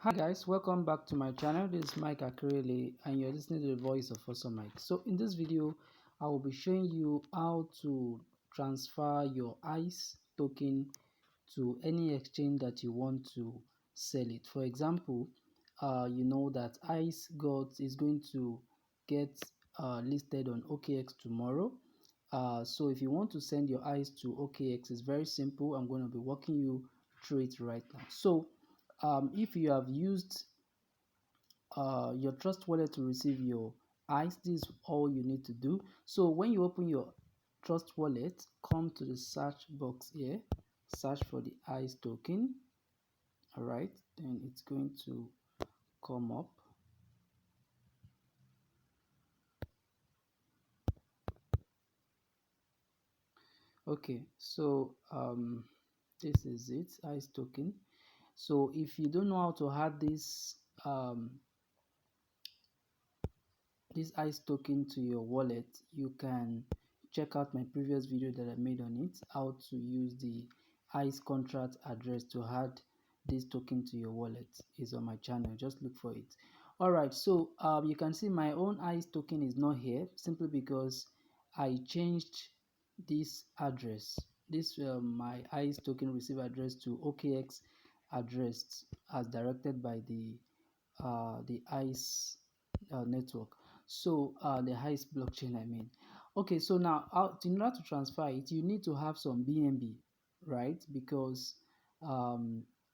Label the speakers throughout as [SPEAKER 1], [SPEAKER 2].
[SPEAKER 1] Hi guys, welcome back to my channel. This is Mike Akrele and you're listening to the voice of Awesome Mike. So in this video, I will be showing you how to transfer your ICE token to any exchange that you want to sell it. For example, you know that ICE is going to get listed on OKX tomorrow. So if you want to send your ICE to OKX, it's very simple. I'm going to be walking you through it right now. So if you have used your trust wallet to receive your ICE, this is all you need to do. So when you open your trust wallet, come to the search box here, search for the ICE token. All right, then it's going to come up. Okay, so this is it, ICE token. So if you don't know how to add this ICE token to your wallet, you can check out my previous video that I made on it, how to use the ICE contract address to add this token to your wallet. Is on my channel, just look for it. All right, so you can see my own ICE token is not here simply because I changed this address, this my ICE token receive address to OKX address as directed by the ICE network. So the ICE blockchain, I mean. Okay, so now in order to transfer it, you need to have some BNB, right? Because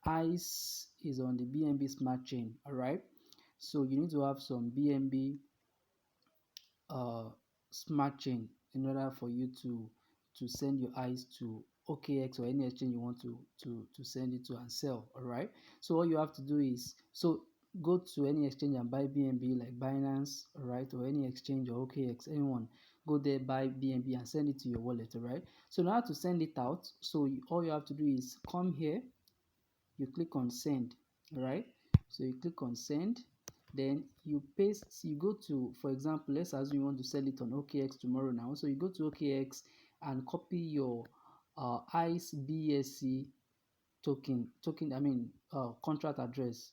[SPEAKER 1] ICE is on the BNB smart chain, all right? So you need to have some BNB smart chain in order for you to send your ICE to OKX or any exchange you want to send it to and sell. All right, so all you have to do is go to any exchange and buy BNB like Binance, all right, or any exchange or OKX, anyone. Go there, buy BNB and send it to your wallet. All right, so now to send it out, so all you have to do is come here, you click on send. All right, so you click on send, then you paste, you go to, for example, let's assume you want to sell it on OKX tomorrow now. So you go to OKX and copy your ICE BSC I mean contract address.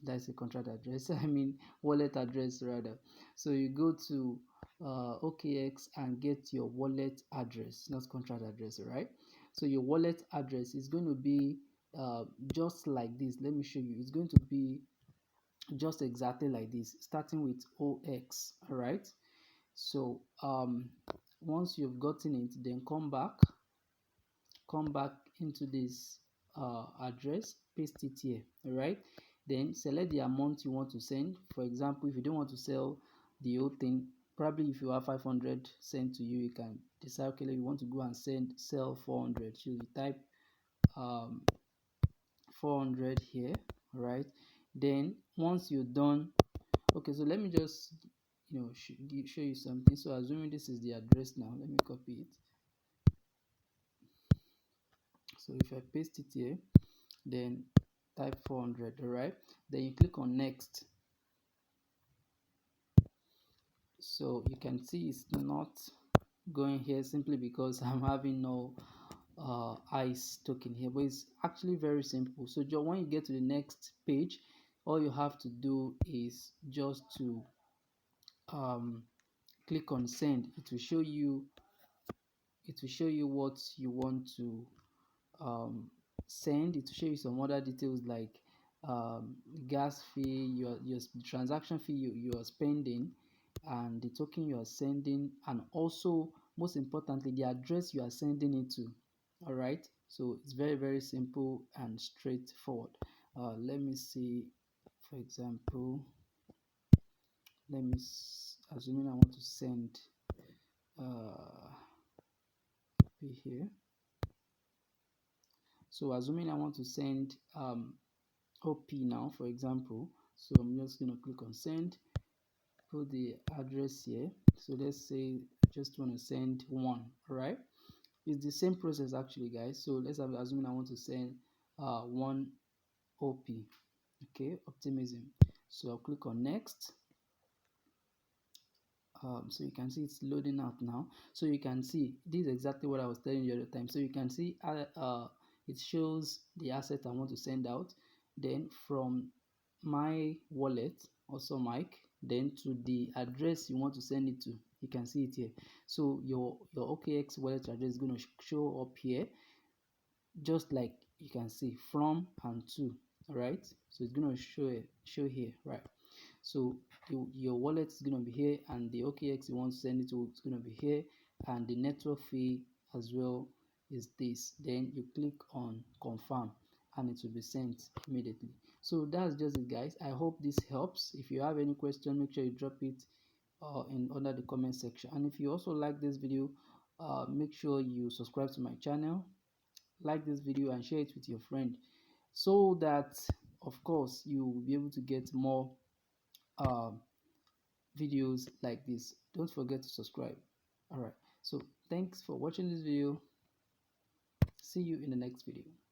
[SPEAKER 1] That's a contract address. I mean wallet address rather. So you go to OKX and get your wallet address, not contract address, right? So your wallet address is going to be just like this. Let me show you. It's going to be just exactly like this, starting with OX. All right. So once you've gotten it, then come back into this address, paste it here. All right, then select the amount you want to send. For example, if you don't want to sell the whole thing, probably if you have 500 sent to you, you can decide, okay, you want to go and sell 400, so you type 400 here. All right, then once you're done, okay, so let me just show you something. So assuming this is the address now, let me copy it. So if I paste it here, then type 400. All right, then you click on next. So you can see it's not going here simply because I'm having no ICE token here, but it's actually very simple. So when you get to the next page, all you have to do is just to click on send. It will show you what you want to send. It will show you some other details like gas fee, your transaction fee you are spending, and the token you are sending, and also most importantly the address you are sending it to. All right, so it's very simple and straightforward. Let me see, for example, assuming I want to send here. So assuming I want to send OP now, for example, so I'm just going to click on send, put the address here. So let's say I just want to send one. All right, it's the same process actually, guys. So let's assume I want to send one OP. Okay, optimism. So I'll click on next. So you can see it's loading out now. So you can see this is exactly what I was telling you the other time. So you can see it shows the asset I want to send out. Then from my wallet, also Mike, then to the address you want to send it to. You can see it here. So your OKX wallet address is going to show up here, just like you can see, from and to. All right, so it's going to show here, right? So your wallet is going to be here, and the OKX you want to send it to is going to be here, and the network fee as well is this. Then you click on confirm and it will be sent immediately. So that's just it, guys. I hope this helps. If you have any question, make sure you drop it in under the comment section. And if you also like this video, make sure you subscribe to my channel, like this video, and share it with your friend, so that of course you will be able to get more um, videos like this. Don't forget to subscribe. All right, so thanks for watching this video. See you in the next video.